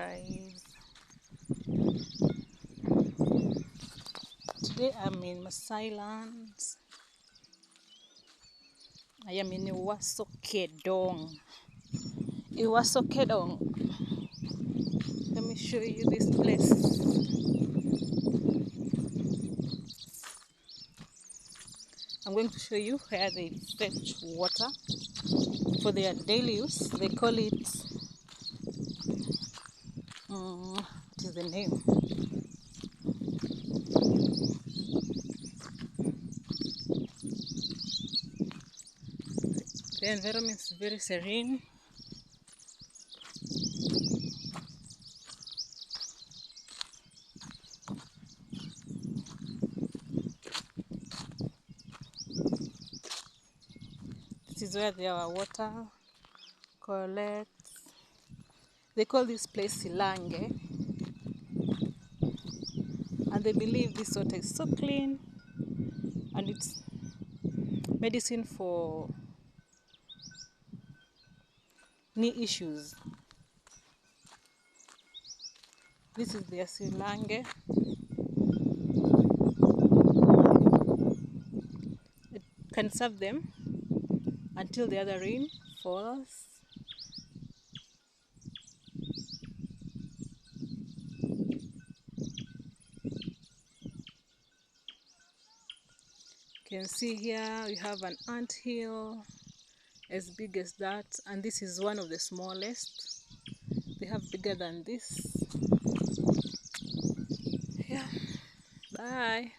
Guys, today I'm in Maasai lands. I am in Ewaso Kedong. Ewaso Kedong. Let me show you this place. I'm going to show you where they fetch water for their daily use. They call it what is the name? The environment is very serene. This is where their water collects. They call this place Silange, and they believe this water is so clean and it's medicine for knee issues. This is their Silange. It can serve them until the other rain falls. You can see here we have an ant hill as big as that, and this is one of the smallest. They have bigger than this. Yeah, bye.